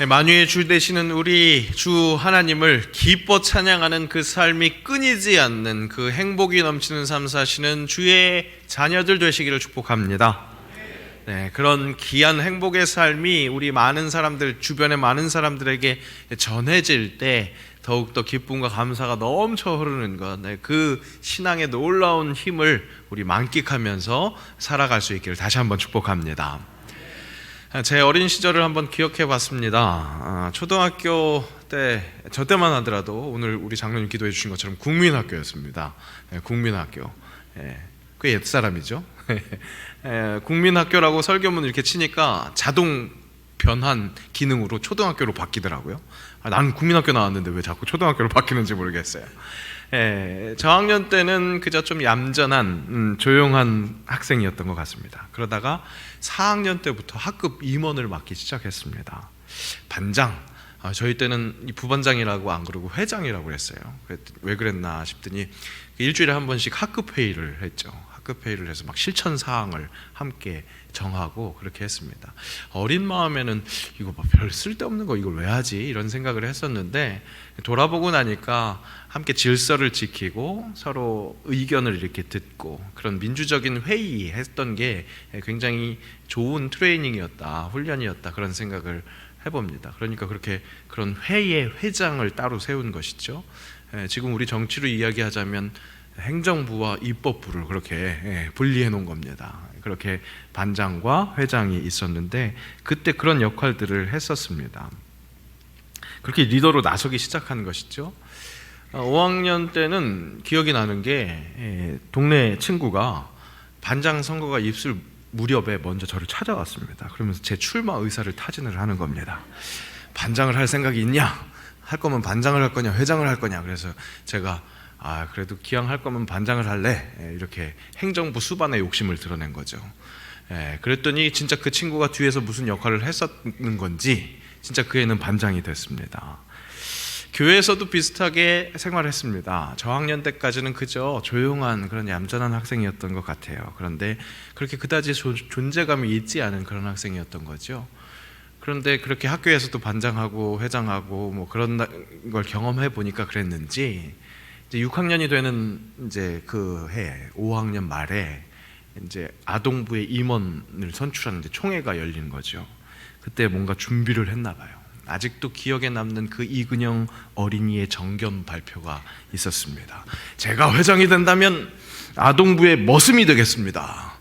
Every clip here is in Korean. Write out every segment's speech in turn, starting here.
만유의 주 되시는 우리 주 하나님을 기뻐 찬양하는 그 삶이 끊이지 않는 그 행복이 넘치는 삶 사시는 주의 자녀들 되시기를 축복합니다. 네, 그런 귀한 행복의 삶이 우리 많은 사람들, 주변의 많은 사람들에게 전해질 때 더욱더 기쁨과 감사가 넘쳐 흐르는 것, 그 신앙의 놀라운 힘을 우리 만끽하면서 살아갈 수 있기를 다시 한번 축복합니다. 제 어린 시절을 한번 기억해 봤습니다. 초등학교 때, 저 때만 하더라도 오늘 우리 장로님 기도해 주신 것처럼 국민학교였습니다. 국민학교. 꽤 옛사람이죠. 국민학교라고 설교문 이렇게 치니까 자동 변환 기능으로 초등학교로 바뀌더라고요. 나는 국민학교 나왔는데 왜 자꾸 초등학교로 바뀌는지 모르겠어요. 저학년 때는 그저 좀 얌전한 조용한 학생이었던 것 같습니다. 그러다가 4학년 때부터 학급 임원을 맡기 시작했습니다. 반장, 저희 때는 부반장이라고 안 그러고 회장이라고 그랬어요. 왜 그랬나 싶더니 일주일에 한 번씩 학급 회의를 했죠. 학급 회의를 해서 막 실천 사항을 함께 정하고 그렇게 했습니다. 어린 마음에는 이거 별 쓸데없는 거 이걸 왜 하지? 이런 생각을 했었는데 돌아보고 나니까 함께 질서를 지키고 서로 의견을 이렇게 듣고 그런 민주적인 회의 했던 게 굉장히 좋은 트레이닝이었다, 훈련이었다 그런 생각을 해봅니다. 그러니까 그렇게 그런 회의의 회장을 따로 세운 것이죠. 지금 우리 정치로 이야기하자면 행정부와 입법부를 그렇게 분리해 놓은 겁니다. 그렇게 반장과 회장이 있었는데 그때 그런 역할들을 했었습니다. 그렇게 리더로 나서기 시작한 것이죠. 5학년 때는 기억이 나는 게 동네 친구가 반장 선거가 있을 무렵에 먼저 저를 찾아왔습니다. 그러면서 제 출마 의사를 타진을 하는 겁니다. 반장을 할 생각이 있냐? 할 거면 반장을 할 거냐? 회장을 할 거냐? 그래서 제가 그래도 기왕 할 거면 반장을 할래? 이렇게 행정부 수반의 욕심을 드러낸 거죠. 그랬더니 진짜 그 친구가 뒤에서 무슨 역할을 했었는 건지 진짜 그 애는 반장이 됐습니다. 교회에서도 비슷하게 생활했습니다. 저학년 때까지는 그저 조용한 그런 얌전한 학생이었던 것 같아요. 그런데 그렇게 그다지 존재감이 있지 않은 그런 학생이었던 거죠. 그런데 그렇게 학교에서도 반장하고 회장하고 뭐 그런 걸 경험해 보니까 그랬는지 이제 6학년이 되는 이제 그 해 5학년 말에 이제 아동부의 임원을 선출하는데 총회가 열리는 거죠. 그때 뭔가 준비를 했나 봐요. 아직도 기억에 남는 그 이근영 어린이의 정견 발표가 있었습니다. 제가 회장이 된다면 아동부의 머슴이 되겠습니다.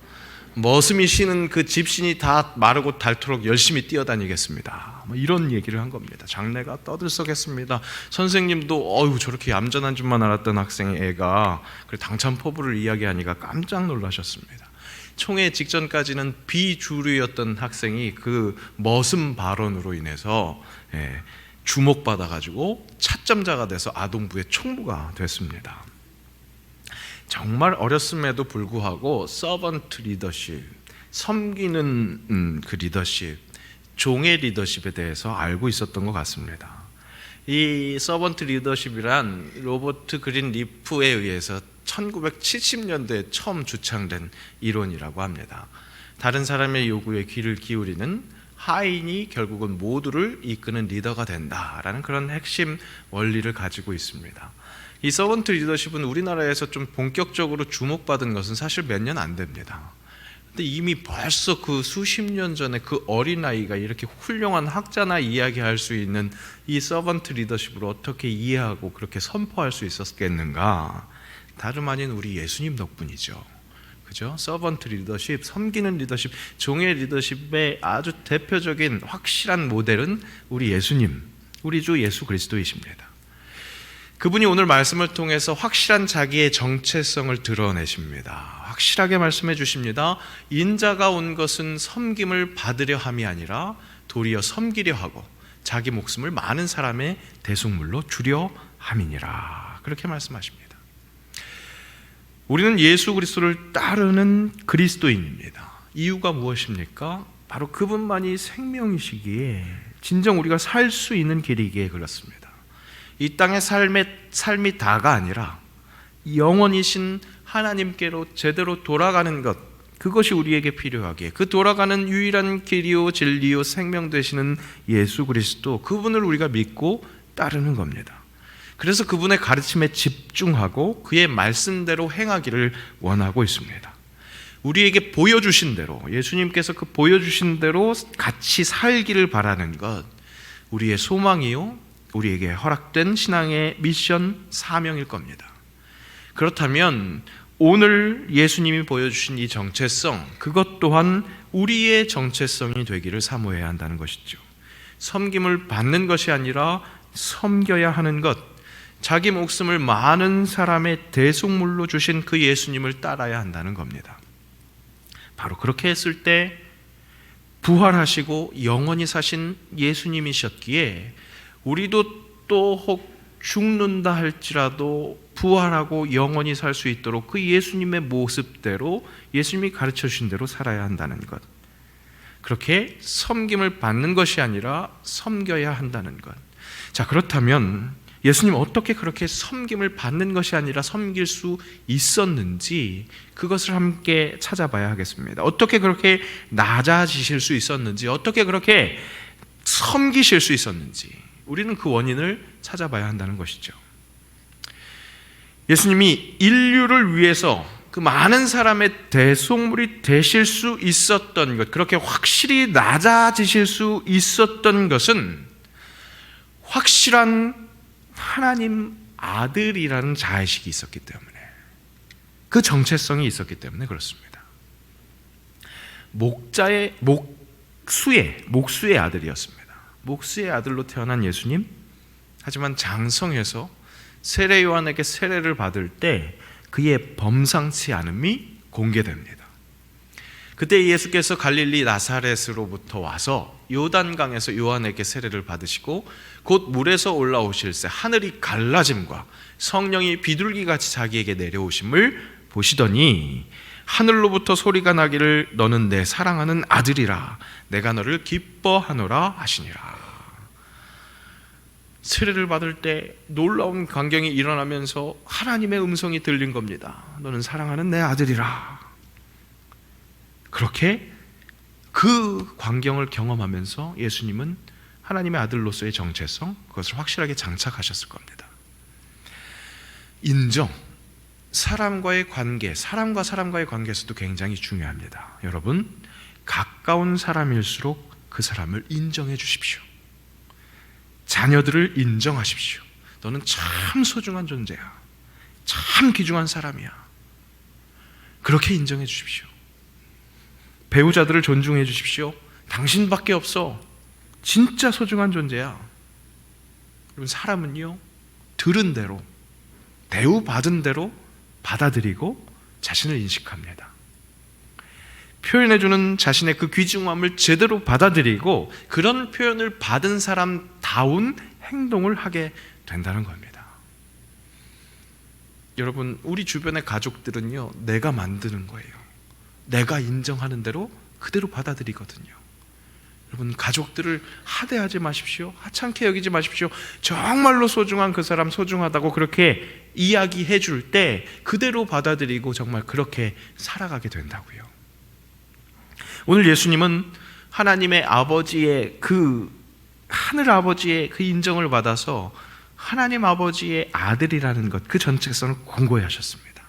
머슴이 쉬는 그 집신이 다 마르고 닳도록 열심히 뛰어다니겠습니다. 뭐 이런 얘기를 한 겁니다. 장래가 떠들썩했습니다. 선생님도 저렇게 얌전한 줄만 알았던 학생의 애가 당찬 포부를 이야기하니까 깜짝 놀라셨습니다. 총회 직전까지는 비주류였던 학생이 그 머슴 발언으로 인해서 주목받아가지고 차점자가 돼서 아동부의 총무가 됐습니다. 정말 어렸음에도 불구하고 서번트 리더십, 섬기는 그 리더십, 종의 리더십에 대해서 알고 있었던 것 같습니다. 이 서번트 리더십이란 로버트 그린 리프에 의해서 1970년대에 처음 주창된 이론이라고 합니다. 다른 사람의 요구에 귀를 기울이는 하인이 결국은 모두를 이끄는 리더가 된다라는 그런 핵심 원리를 가지고 있습니다. 이 서번트 리더십은 우리나라에서 좀 본격적으로 주목받은 것은 사실 몇 년 안 됩니다. 근데 이미 벌써 그 수십 년 전에 그 어린아이가 이렇게 훌륭한 학자나 이야기할 수 있는 이 서번트 리더십을 어떻게 이해하고 그렇게 선포할 수 있었겠는가? 다름 아닌 우리 예수님 덕분이죠. 그죠? 서번트 리더십, 섬기는 리더십, 종의 리더십의 아주 대표적인 확실한 모델은 우리 예수님, 우리 주 예수 그리스도이십니다. 그분이 오늘 말씀을 통해서 확실한 자기의 정체성을 드러내십니다. 확실하게 말씀해 주십니다. 인자가 온 것은 섬김을 받으려 함이 아니라 도리어 섬기려 하고 자기 목숨을 많은 사람의 대속물로 주려 함이니라. 그렇게 말씀하십니다. 우리는 예수 그리스도를 따르는 그리스도인입니다. 이유가 무엇입니까? 바로 그분만이 생명이시기에 진정 우리가 살 수 있는 길이기에 그렇습니다. 이 땅의 삶이 다가 아니라 영원이신 하나님께로 제대로 돌아가는 것, 그것이 우리에게 필요하기에 그 돌아가는 유일한 길이요 진리요 생명 되시는 예수 그리스도, 그분을 우리가 믿고 따르는 겁니다. 그래서 그분의 가르침에 집중하고 그의 말씀대로 행하기를 원하고 있습니다. 우리에게 보여주신 대로, 예수님께서 그 보여주신 대로 같이 살기를 바라는 것, 우리의 소망이요 우리에게 허락된 신앙의 미션, 사명일 겁니다. 그렇다면 오늘 예수님이 보여주신 이 정체성, 그것 또한 우리의 정체성이 되기를 사모해야 한다는 것이죠. 섬김을 받는 것이 아니라 섬겨야 하는 것, 자기 목숨을 많은 사람의 대속물로 주신 그 예수님을 따라야 한다는 겁니다. 바로 그렇게 했을 때 부활하시고 영원히 사신 예수님이셨기에 우리도 또 혹 죽는다 할지라도 부활하고 영원히 살 수 있도록 그 예수님의 모습대로, 예수님이 가르쳐 주신 대로 살아야 한다는 것, 그렇게 섬김을 받는 것이 아니라 섬겨야 한다는 것. 자, 그렇다면 예수님 어떻게 그렇게 섬김을 받는 것이 아니라 섬길 수 있었는지, 그것을 함께 찾아봐야 하겠습니다. 어떻게 그렇게 낮아지실 수 있었는지, 어떻게 그렇게 섬기실 수 있었는지, 우리는 그 원인을 찾아봐야 한다는 것이죠. 예수님이 인류를 위해서 그 많은 사람의 대속물이 되실 수 있었던 것, 그렇게 확실히 낮아지실 수 있었던 것은 확실한 하나님 아들이라는 자의식이 있었기 때문에, 그 정체성이 있었기 때문에 그렇습니다. 목수의 아들이었습니다. 목수의 아들로 태어난 예수님, 하지만 장성해서 세례 요한에게 세례를 받을 때 그의 범상치 않음이 공개됩니다. 그때 예수께서 갈릴리 나사렛으로부터 와서 요단강에서 요한에게 세례를 받으시고 곧 물에서 올라오실 새 하늘이 갈라짐과 성령이 비둘기같이 자기에게 내려오심을 보시더니 하늘로부터 소리가 나기를 너는 내 사랑하는 아들이라 내가 너를 기뻐하노라 하시니라. 세례를 받을 때 놀라운 광경이 일어나면서 하나님의 음성이 들린 겁니다. 너는 사랑하는 내 아들이라. 그렇게 그 광경을 경험하면서 예수님은 하나님의 아들로서의 정체성, 그것을 확실하게 장착하셨을 겁니다. 인정, 사람과의 관계, 사람과 사람과의 관계에서도 굉장히 중요합니다. 여러분, 가까운 사람일수록 그 사람을 인정해 주십시오. 자녀들을 인정하십시오. 너는 참 소중한 존재야. 참 귀중한 사람이야. 그렇게 인정해 주십시오. 배우자들을 존중해 주십시오. 당신밖에 없어. 진짜 소중한 존재야. 여러분, 사람은요, 들은 대로, 대우받은 대로 받아들이고 자신을 인식합니다. 표현해주는 자신의 그 귀중함을 제대로 받아들이고 그런 표현을 받은 사람다운 행동을 하게 된다는 겁니다. 여러분, 우리 주변의 가족들은요, 내가 만드는 거예요. 내가 인정하는 대로 그대로 받아들이거든요. 여러분, 가족들을 하대하지 마십시오. 하찮게 여기지 마십시오. 정말로 소중한 그 사람 소중하다고 그렇게 이야기해 줄 때 그대로 받아들이고 정말 그렇게 살아가게 된다고요. 오늘 예수님은 하나님의 아버지의 그 하늘 아버지의 그 인정을 받아서 하나님 아버지의 아들이라는 것, 그 정체성을 공고히 하셨습니다.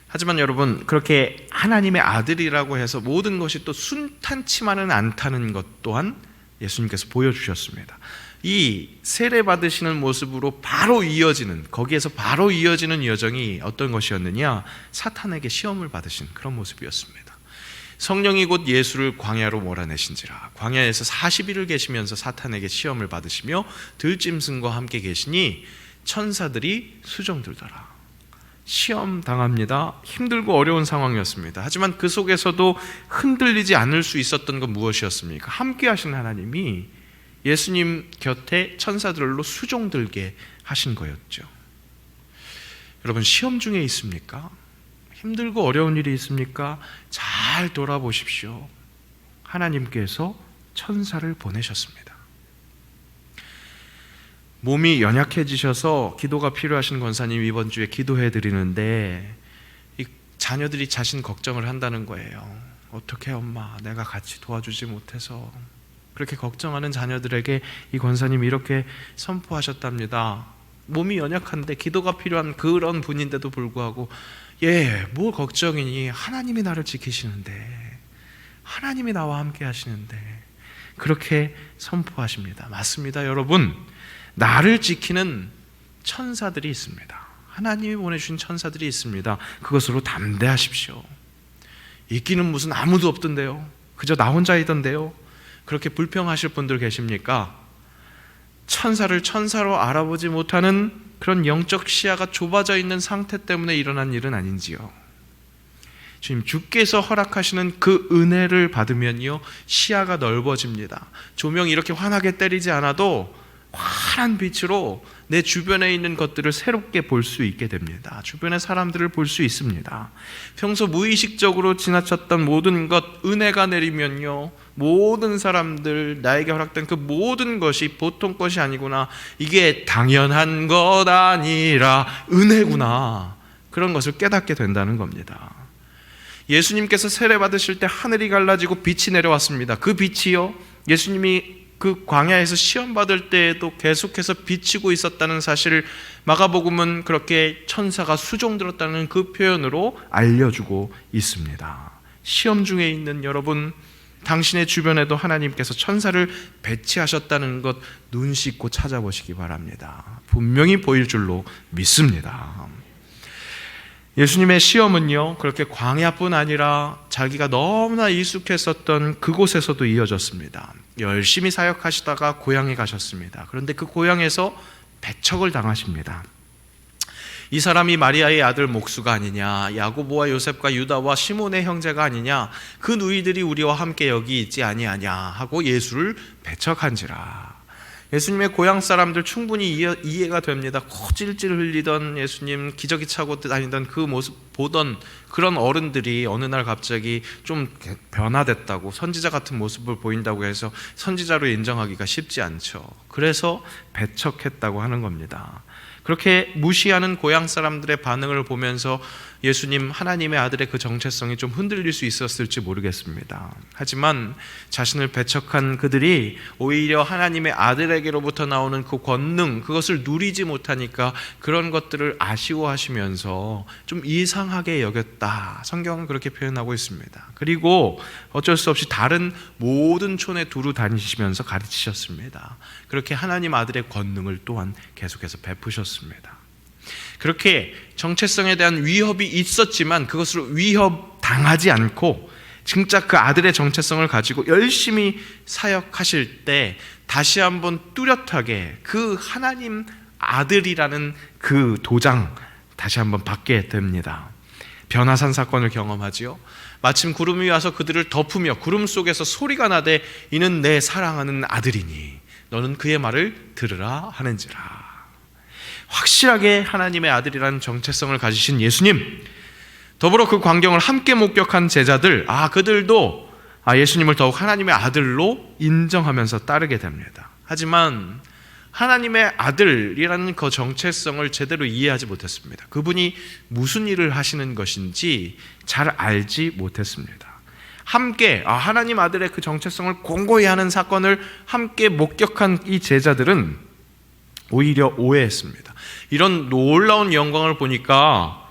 하지만 여러분, 그렇게 하나님의 아들이라고 해서 모든 것이 또 순탄치만은 않다는 것 또한 예수님께서 보여주셨습니다. 이 세례 받으시는 모습으로 바로 이어지는, 거기에서 바로 이어지는 여정이 어떤 것이었느냐? 사탄에게 시험을 받으신 그런 모습이었습니다. 성령이 곧 예수를 광야로 몰아내신지라. 광야에서 40일을 계시면서 사탄에게 시험을 받으시며 들짐승과 함께 계시니 천사들이 수종들더라. 시험 당합니다. 힘들고 어려운 상황이었습니다. 하지만 그 속에서도 흔들리지 않을 수 있었던 건 무엇이었습니까? 함께 하신 하나님이 예수님 곁에 천사들로 수종들게 하신 거였죠. 여러분, 시험 중에 있습니까? 힘들고 어려운 일이 있습니까? 잘 돌아보십시오. 하나님께서 천사를 보내셨습니다. 몸이 연약해지셔서 기도가 필요하신 권사님 이번 주에 기도해 드리는데 자녀들이 자신 걱정을 한다는 거예요. 어떻게 엄마, 내가 같이 도와주지 못해서. 그렇게 걱정하는 자녀들에게 이 권사님이 이렇게 선포하셨답니다. 몸이 연약한데 기도가 필요한 그런 분인데도 불구하고 뭘 걱정이니, 하나님이 나를 지키시는데, 하나님이 나와 함께 하시는데, 그렇게 선포하십니다. 맞습니다, 여러분. 나를 지키는 천사들이 있습니다. 하나님이 보내주신 천사들이 있습니다. 그것으로 담대하십시오. 있기는 무슨 아무도 없던데요, 그저 나 혼자이던데요. 그렇게 불평하실 분들 계십니까? 천사를 천사로 알아보지 못하는 그런 영적 시야가 좁아져 있는 상태 때문에 일어난 일은 아닌지요. 주께서 허락하시는 그 은혜를 받으면요, 시야가 넓어집니다. 조명이 이렇게 환하게 때리지 않아도 환한 빛으로 내 주변에 있는 것들을 새롭게 볼 수 있게 됩니다. 주변의 사람들을 볼 수 있습니다. 평소 무의식적으로 지나쳤던 모든 것, 은혜가 내리면요, 모든 사람들, 나에게 허락된 그 모든 것이 보통 것이 아니구나, 이게 당연한 것 아니라 은혜구나, 그런 것을 깨닫게 된다는 겁니다. 예수님께서 세례 받으실 때 하늘이 갈라지고 빛이 내려왔습니다. 그 빛이요, 예수님이 그 광야에서 시험 받을 때에도 계속해서 비치고 있었다는 사실을 마가복음은 그렇게 천사가 수종 들었다는 그 표현으로 알려주고 있습니다. 시험 중에 있는 여러분, 당신의 주변에도 하나님께서 천사를 배치하셨다는 것 눈 씻고 찾아보시기 바랍니다. 분명히 보일 줄로 믿습니다. 예수님의 시험은요, 그렇게 광야뿐 아니라 자기가 너무나 익숙했었던 그곳에서도 이어졌습니다. 열심히 사역하시다가 고향에 가셨습니다. 그런데 그 고향에서 배척을 당하십니다. 이 사람이 마리아의 아들 목수가 아니냐, 야고보와 요셉과 유다와 시몬의 형제가 아니냐, 그 누이들이 우리와 함께 여기 있지 아니하냐 하고 예수를 배척한지라. 예수님의 고향 사람들 충분히 이해가 됩니다. 코찔찔 흘리던 예수님, 기저귀 차고 다니던 그 모습 보던 그런 어른들이 어느 날 갑자기 좀 변화됐다고, 선지자 같은 모습을 보인다고 해서 선지자로 인정하기가 쉽지 않죠. 그래서 배척했다고 하는 겁니다. 그렇게 무시하는 고향 사람들의 반응을 보면서 예수님, 하나님의 아들의 그 정체성이 좀 흔들릴 수 있었을지 모르겠습니다. 하지만 자신을 배척한 그들이 오히려 하나님의 아들에게로부터 나오는 그 권능, 그것을 누리지 못하니까 그런 것들을 아쉬워하시면서 좀 이상하게 여겼다, 성경은 그렇게 표현하고 있습니다. 그리고 어쩔 수 없이 다른 모든 촌에 두루 다니시면서 가르치셨습니다. 그렇게 하나님 아들의 권능을 또한 계속해서 베푸셨습니다. 그렇게 정체성에 대한 위협이 있었지만 그것을 위협당하지 않고 진짜 그 아들의 정체성을 가지고 열심히 사역하실 때 다시 한번 뚜렷하게 그 하나님 아들이라는 그 도장 다시 한번 받게 됩니다. 변화산 사건을 경험하지요. 마침 구름이 와서 그들을 덮으며 구름 속에서 소리가 나되 이는 내 사랑하는 아들이니 너는 그의 말을 들으라 하는지라. 확실하게 하나님의 아들이라는 정체성을 가지신 예수님, 더불어 그 광경을 함께 목격한 제자들, 그들도 예수님을 더욱 하나님의 아들로 인정하면서 따르게 됩니다. 하지만 하나님의 아들이라는 그 정체성을 제대로 이해하지 못했습니다. 그분이 무슨 일을 하시는 것인지 잘 알지 못했습니다. 함께 하나님 아들의 그 정체성을 공고히 하는 사건을 함께 목격한 이 제자들은 오히려 오해했습니다. 이런 놀라운 영광을 보니까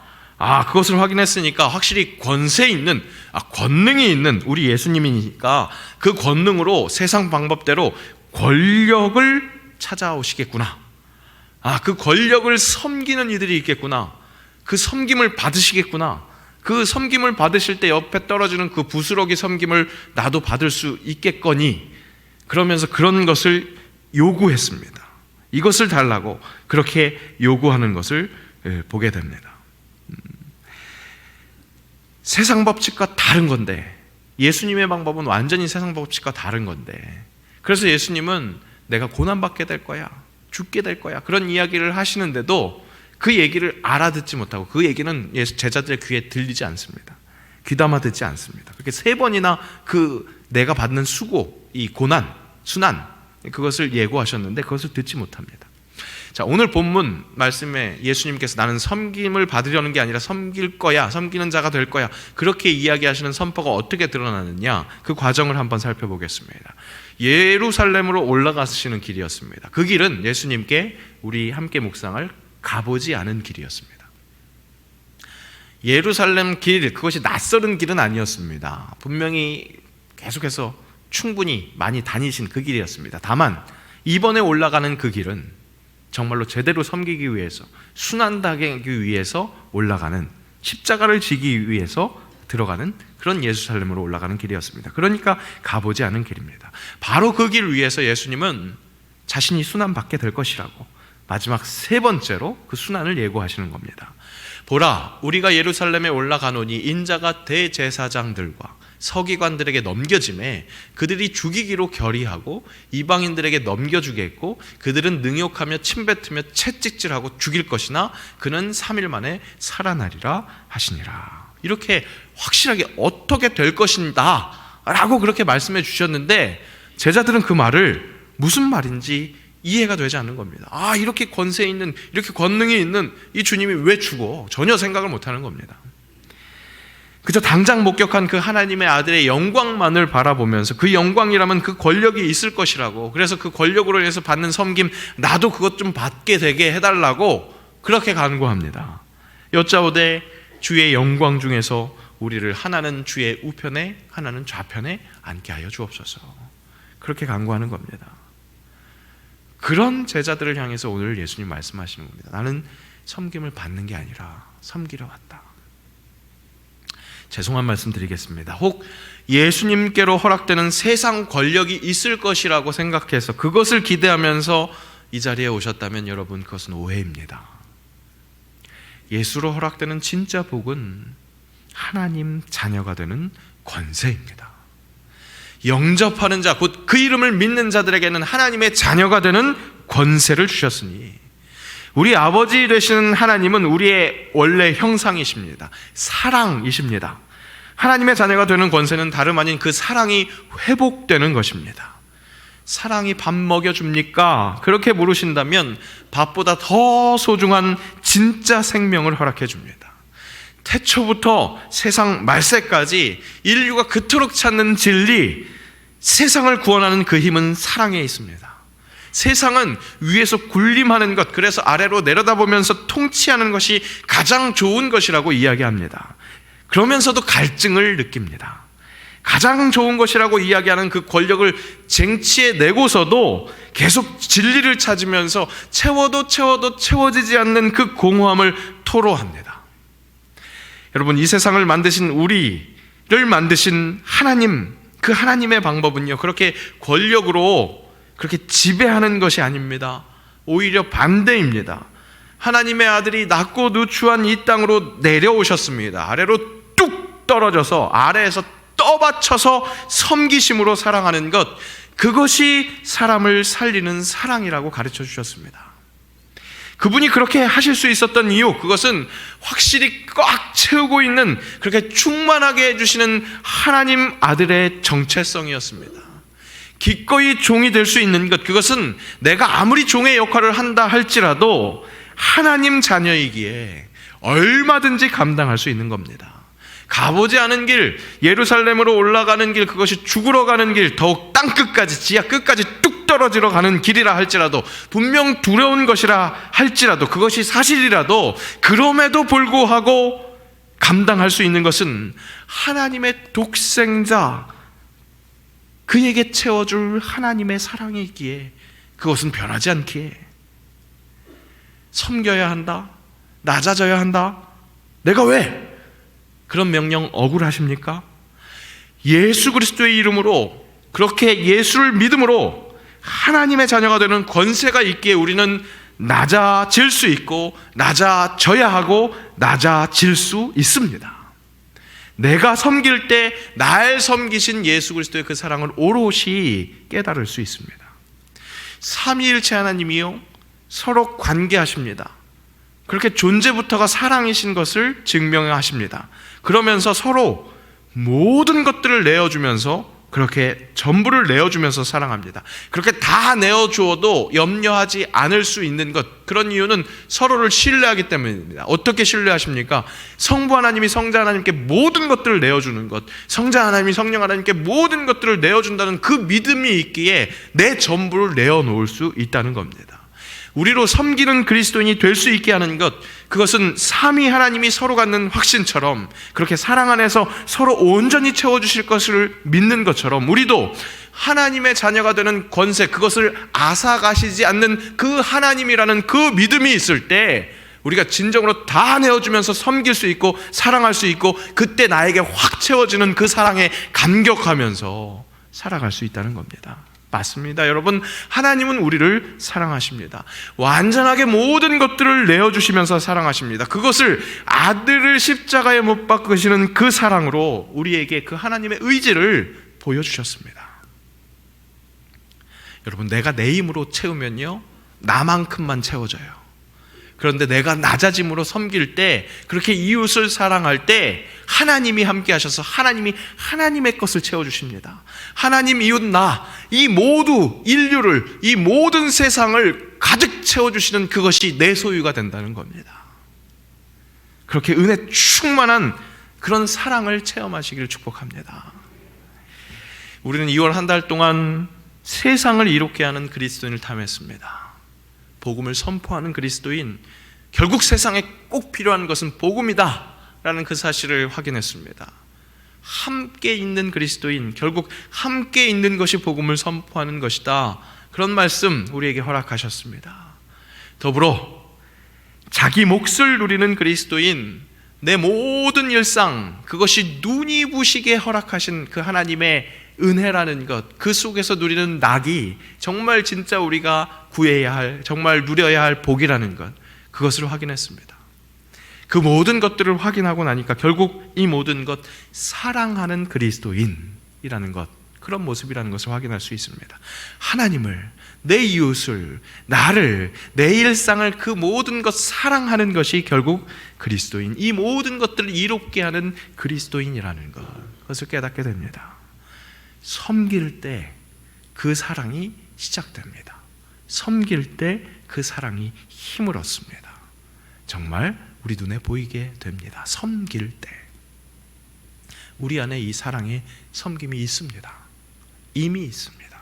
그것을 확인했으니까 확실히 권세 있는, 권능이 있는 우리 예수님이니까 그 권능으로 세상 방법대로 권력을 찾아오시겠구나. 그 권력을 섬기는 이들이 있겠구나. 그 섬김을 받으시겠구나. 그 섬김을 받으실 때 옆에 떨어지는 그 부스러기 섬김을 나도 받을 수 있겠거니, 그러면서 그런 것을 요구했습니다. 이것을 달라고 그렇게 요구하는 것을 보게 됩니다. 세상 법칙과 다른 건데, 예수님의 방법은 완전히 세상 법칙과 다른 건데, 그래서 예수님은 내가 고난받게 될 거야, 죽게 될 거야, 그런 이야기를 하시는데도 그 얘기를 알아듣지 못하고 그 얘기는 제자들의 귀에 들리지 않습니다. 귀담아 듣지 않습니다. 그렇게 3번이나 그 내가 받는 수고, 이 고난, 순환, 그것을 예고하셨는데 그것을 듣지 못합니다. 자, 오늘 본문 말씀에 예수님께서 나는 섬김을 받으려는 게 아니라 섬길 거야, 섬기는 자가 될 거야, 그렇게 이야기하시는 선포가 어떻게 드러나느냐, 그 과정을 한번 살펴보겠습니다. 예루살렘으로 올라가시는 길이었습니다. 그 길은 예수님께 우리 함께 묵상할 가보지 않은 길이었습니다. 예루살렘 길, 그것이 낯설은 길은 아니었습니다. 분명히 계속해서 충분히 많이 다니신 그 길이었습니다. 다만 이번에 올라가는 그 길은 정말로 제대로 섬기기 위해서, 순환당하기 위해서 올라가는, 십자가를 지기 위해서 들어가는 그런 예루살렘으로 올라가는 길이었습니다. 그러니까 가보지 않은 길입니다. 바로 그 길 위에서 예수님은 자신이 순환받게 될 것이라고 마지막 세 번째로 그 순환을 예고하시는 겁니다. 보라, 우리가 예루살렘에 올라가노니 인자가 대제사장들과 서기관들에게 넘겨짐에 그들이 죽이기로 결의하고 이방인들에게 넘겨주겠고 그들은 능욕하며 침뱉으며 채찍질하고 죽일 것이나 그는 3일 만에 살아나리라 하시니라. 이렇게 확실하게 어떻게 될 것인가 라고 그렇게 말씀해 주셨는데 제자들은 그 말을 무슨 말인지 이해가 되지 않는 겁니다. 아, 이렇게 권세 있는, 이렇게 권능이 있는 이 주님이 왜 죽어? 전혀 생각을 못하는 겁니다. 그저 당장 목격한 그 하나님의 아들의 영광만을 바라보면서 그 영광이라면 그 권력이 있을 것이라고, 그래서 그 권력으로 인해서 받는 섬김 나도 그것 좀 받게 되게 해달라고 그렇게 간구합니다. 여짜오되 주의 영광 중에서 우리를 하나는 주의 우편에 하나는 좌편에 앉게 하여 주옵소서. 그렇게 간구하는 겁니다. 그런 제자들을 향해서 오늘 예수님 말씀하시는 겁니다. 나는 섬김을 받는 게 아니라 섬기러 왔다. 죄송한 말씀 드리겠습니다. 혹 예수님께로 허락되는 세상 권력이 있을 것이라고 생각해서 그것을 기대하면서 이 자리에 오셨다면 여러분, 그것은 오해입니다. 예수로 허락되는 진짜 복은 하나님 자녀가 되는 권세입니다. 영접하는 자, 곧 그 이름을 믿는 자들에게는 하나님의 자녀가 되는 권세를 주셨으니 우리 아버지 되시는 하나님은 우리의 원래 형상이십니다. 사랑이십니다. 하나님의 자녀가 되는 권세는 다름 아닌 그 사랑이 회복되는 것입니다. 사랑이 밥 먹여줍니까? 그렇게 물으신다면 밥보다 더 소중한 진짜 생명을 허락해 줍니다. 태초부터 세상 말세까지 인류가 그토록 찾는 진리, 세상을 구원하는 그 힘은 사랑에 있습니다. 세상은 위에서 군림하는 것, 그래서 아래로 내려다보면서 통치하는 것이 가장 좋은 것이라고 이야기합니다. 그러면서도 갈증을 느낍니다. 가장 좋은 것이라고 이야기하는 그 권력을 쟁취해 내고서도 계속 진리를 찾으면서 채워도 채워지지 않는 그 공허함을 토로합니다. 여러분, 이 세상을 만드신 우리를 만드신 하나님, 그 하나님의 방법은요, 그렇게 권력으로 그렇게 지배하는 것이 아닙니다. 오히려 반대입니다. 하나님의 아들이 낮고 누추한 이 땅으로 내려오셨습니다. 아래로 뚝 떨어져서 아래에서 떠받쳐서 섬기심으로 사랑하는 것, 그것이 사람을 살리는 사랑이라고 가르쳐 주셨습니다. 그분이 그렇게 하실 수 있었던 이유, 그것은 확실히 꽉 채우고 있는, 그렇게 충만하게 해주시는 하나님 아들의 정체성이었습니다. 기꺼이 종이 될 수 있는 것, 그것은 내가 아무리 종의 역할을 한다 할지라도 하나님 자녀이기에 얼마든지 감당할 수 있는 겁니다. 가보지 않은 길, 예루살렘으로 올라가는 길, 그것이 죽으러 가는 길, 더욱 땅끝까지, 지하 끝까지 뚝 떨어지러 가는 길이라 할지라도, 분명 두려운 것이라 할지라도, 그것이 사실이라도, 그럼에도 불구하고 감당할 수 있는 것은 하나님의 독생자, 그에게 채워줄 하나님의 사랑이 있기에, 그것은 변하지 않기에, 섬겨야 한다, 낮아져야 한다, 내가 왜 그런 명령 억울하십니까? 예수 그리스도의 이름으로, 그렇게 예수를 믿음으로 하나님의 자녀가 되는 권세가 있기에 우리는 낮아질 수 있고 낮아져야 하고 낮아질 수 있습니다. 내가 섬길 때 날 섬기신 예수 그리스도의 그 사랑을 오롯이 깨달을 수 있습니다. 삼위일체 하나님이요, 서로 관계하십니다. 그렇게 존재부터가 사랑이신 것을 증명하십니다. 그러면서 서로 모든 것들을 내어주면서 그렇게 전부를 내어주면서 사랑합니다. 그렇게 다 내어주어도 염려하지 않을 수 있는 것, 그런 이유는 서로를 신뢰하기 때문입니다. 어떻게 신뢰하십니까? 성부 하나님이 성자 하나님께 모든 것들을 내어주는 것, 성자 하나님이 성령 하나님께 모든 것들을 내어준다는 그 믿음이 있기에 내 전부를 내어놓을 수 있다는 겁니다. 우리로 섬기는 그리스도인이 될 수 있게 하는 것, 그것은 삼위 하나님이 서로 갖는 확신처럼 그렇게 사랑 안에서 서로 온전히 채워주실 것을 믿는 것처럼 우리도 하나님의 자녀가 되는 권세, 그것을 앗아가시지 않는 그 하나님이라는 그 믿음이 있을 때 우리가 진정으로 다 내어주면서 섬길 수 있고 사랑할 수 있고, 그때 나에게 확 채워지는 그 사랑에 감격하면서 살아갈 수 있다는 겁니다. 맞습니다. 여러분, 하나님은 우리를 사랑하십니다. 완전하게 모든 것들을 내어주시면서 사랑하십니다. 그것을 아들을 십자가에 못 박으시는 그 사랑으로 우리에게 그 하나님의 의지를 보여주셨습니다. 여러분, 내가 내 힘으로 채우면요, 나만큼만 채워져요. 그런데 내가 낮아짐으로 섬길 때, 그렇게 이웃을 사랑할 때 하나님이 함께 하셔서 하나님이 하나님의 것을 채워주십니다. 하나님, 이웃, 나, 이 모두 인류를, 이 모든 세상을 가득 채워주시는 그것이 내 소유가 된다는 겁니다. 그렇게 은혜 충만한 그런 사랑을 체험하시기를 축복합니다. 우리는 2월 한 달 동안 세상을 이롭게 하는 그리스도인을 탐했습니다. 복음을 선포하는 그리스도인, 결국 세상에 꼭 필요한 것은 복음이다 라는 그 사실을 확인했습니다. 함께 있는 그리스도인, 결국 함께 있는 것이 복음을 선포하는 것이다, 그런 말씀 우리에게 허락하셨습니다. 더불어 자기 몫을 누리는 그리스도인, 내 모든 일상, 그것이 눈이 부시게 허락하신 그 하나님의 은혜라는 것, 그 속에서 누리는 낙이 정말 진짜 우리가 구해야 할, 정말 누려야 할 복이라는 것, 그것을 확인했습니다. 그 모든 것들을 확인하고 나니까 결국 이 모든 것, 사랑하는 그리스도인이라는 것, 그런 모습이라는 것을 확인할 수 있습니다. 하나님을, 내 이웃을, 나를, 내 일상을, 그 모든 것 사랑하는 것이 결국 그리스도인, 이 모든 것들을 이롭게 하는 그리스도인이라는 것, 그것을 깨닫게 됩니다. 섬길 때 그 사랑이 시작됩니다. 섬길 때 그 사랑이 힘을 얻습니다. 정말 우리 눈에 보이게 됩니다. 섬길 때 우리 안에 이 사랑의 섬김이 있습니다. 이미 있습니다.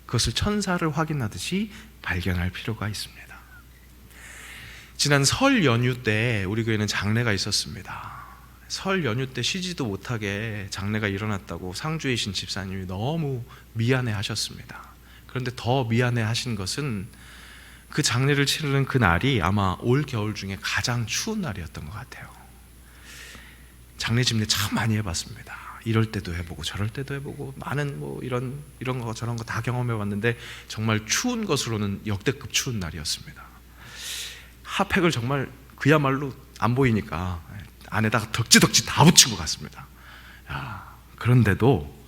그것을 천사를 확인하듯이 발견할 필요가 있습니다. 지난 설 연휴 때 우리 교회는 장례가 있었습니다. 설 연휴 때 쉬지도 못하게 장례가 일어났다고 상주에 계신 집사님이 너무 미안해 하셨습니다. 그런데 더 미안해 하신 것은 그 장례를 치르는 그 날이 아마 올 겨울 중에 가장 추운 날이었던 것 같아요. 장례 집례 참 많이 해봤습니다. 이럴 때도 해보고 저럴 때도 해보고 많은 이런 거 저런 거 다 경험해봤는데 정말 추운 것으로는 역대급 추운 날이었습니다. 핫팩을 정말 그야말로 안 보이니까 안에다가 덕지덕지 다 붙이고 갔습니다. 그런데도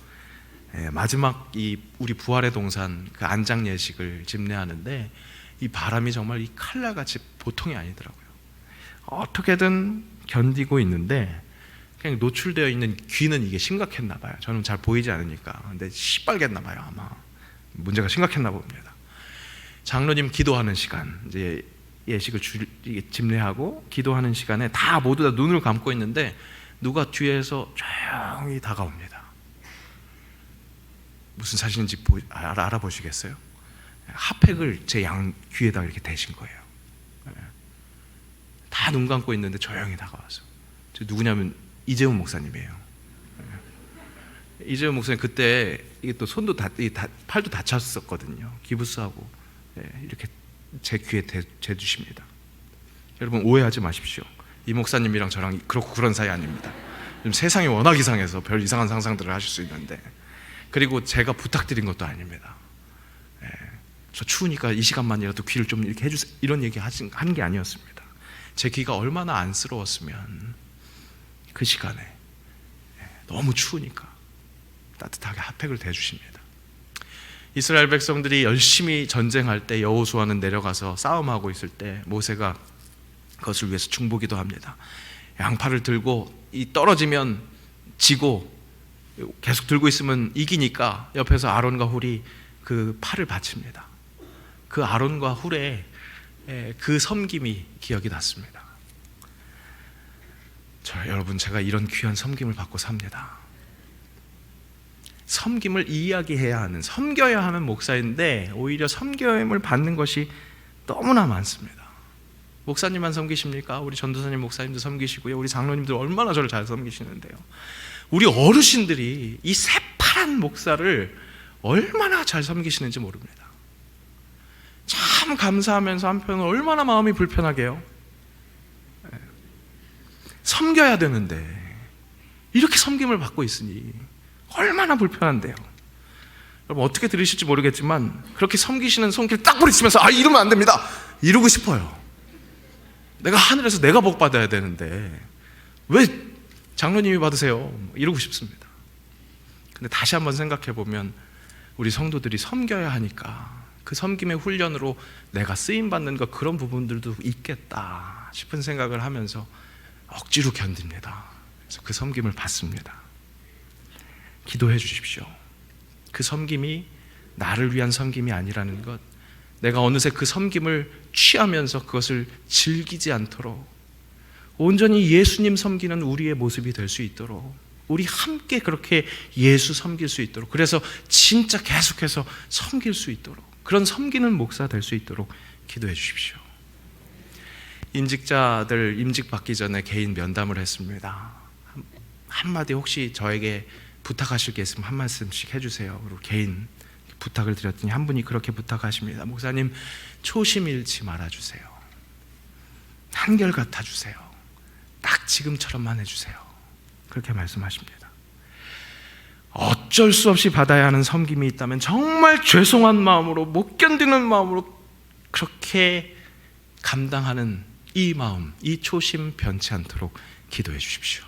마지막 이 우리 부활의 동산 그 안장 예식을 집례하는데 이 바람이 정말 이 칼날같이 보통이 아니더라고요. 어떻게든 견디고 있는데 그냥 노출되어 있는 귀는 이게 심각했나 봐요. 저는 잘 보이지 않으니까. 근데 시뻘겠나 봐요. 아마 문제가 심각했나 봅니다. 장로님 기도하는 시간, 이제 예식을 집례하고 기도하는 시간에 다 모두 다 눈을 감고 있는데 누가 뒤에서 조용히 다가옵니다. 무슨 사진인지 알아보시겠어요? 핫팩을 제 양 귀에다 이렇게 대신 거예요. 다 눈 감고 있는데 조용히 다가와서. 누구냐면 이재훈 목사님이에요. 이재훈 목사님 그때 이게 또 손도 팔도 다쳤었거든요. 기부스하고 이렇게 제 귀에 대주십니다. 여러분 오해하지 마십시오. 이 목사님이랑 저랑 그렇고 그런 사이 아닙니다. 좀 세상이 워낙 이상해서 별 이상한 상상들을 하실 수 있는데, 그리고 제가 부탁드린 것도 아닙니다. 저 추우니까 이 시간만이라도 귀를 좀 이렇게 해주세요, 이런 얘기 한 게 아니었습니다. 제 귀가 얼마나 안쓰러웠으면 그 시간에 너무 추우니까 따뜻하게 핫팩을 대주십니다. 이스라엘 백성들이 열심히 전쟁할 때 여호수아는 내려가서 싸움하고 있을 때 모세가 그것을 위해서 중보기도 합니다. 양팔을 들고 이 떨어지면 지고 계속 들고 있으면 이기니까 옆에서 아론과 훌이 그 팔을 받칩니다. 그 아론과 훌의 그 섬김이 기억이 났습니다. 여러분, 제가 이런 귀한 섬김을 받고 삽니다. 섬김을 이야기해야 하는, 섬겨야 하는 목사인데 오히려 섬김을 받는 것이 너무나 많습니다. 목사님만 섬기십니까? 우리 전도사님 목사님도 섬기시고요, 우리 장로님들 얼마나 저를 잘 섬기시는데요. 우리 어르신들이 이 새파란 목사를 얼마나 잘 섬기시는지 모릅니다. 참 감사하면서 한편은 얼마나 마음이 불편하게요. 섬겨야 되는데 이렇게 섬김을 받고 있으니 얼마나 불편한데요. 여러분, 어떻게 들으실지 모르겠지만 그렇게 섬기시는 손길 딱 부딪히면서 이러면 안 됩니다 이러고 싶어요. 내가 하늘에서 내가 복 받아야 되는데 왜 장로님이 받으세요? 이러고 싶습니다. 근데 다시 한번 생각해 보면 우리 성도들이 섬겨야 하니까 그 섬김의 훈련으로 내가 쓰임받는 것, 그런 부분들도 있겠다 싶은 생각을 하면서 억지로 견딥니다. 그래서 그 섬김을 받습니다. 기도해 주십시오. 그 섬김이 나를 위한 섬김이 아니라는 것, 내가 어느새 그 섬김을 취하면서 그것을 즐기지 않도록 온전히 예수님 섬기는 우리의 모습이 될 수 있도록, 우리 함께 그렇게 예수 섬길 수 있도록, 그래서 진짜 계속해서 섬길 수 있도록, 그런 섬기는 목사 될 수 있도록 기도해 주십시오. 임직자들 임직 받기 전에 개인 면담을 했습니다. 한마디 혹시 저에게 부탁하실 게 있으면 한 말씀씩 해주세요. 그리고 개인 부탁을 드렸더니 한 분이 그렇게 부탁하십니다. 목사님, 초심 잃지 말아주세요. 한결같아 주세요. 딱 지금처럼만 해주세요. 그렇게 말씀하십니다. 어쩔 수 없이 받아야 하는 섬김이 있다면 정말 죄송한 마음으로, 못 견디는 마음으로 그렇게 감당하는 이 마음, 이 초심 변치 않도록 기도해 주십시오.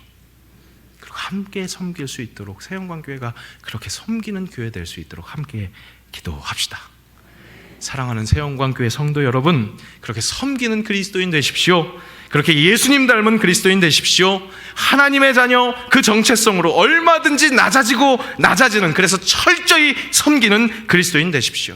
그리고 함께 섬길 수 있도록, 새영광교회가 그렇게 섬기는 교회 될 수 있도록 함께 기도합시다. 사랑하는 새영광교회 성도 여러분, 그렇게 섬기는 그리스도인 되십시오. 그렇게 예수님 닮은 그리스도인 되십시오. 하나님의 자녀, 그 정체성으로 얼마든지 낮아지는, 그래서 철저히 섬기는 그리스도인 되십시오.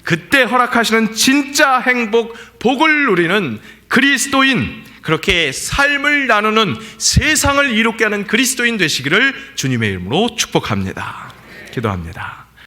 그때 허락하시는 진짜 행복, 복을 누리는 그리스도인, 그렇게 삶을 나누는, 세상을 이롭게 하는 그리스도인 되시기를 주님의 이름으로 축복합니다. 기도합니다.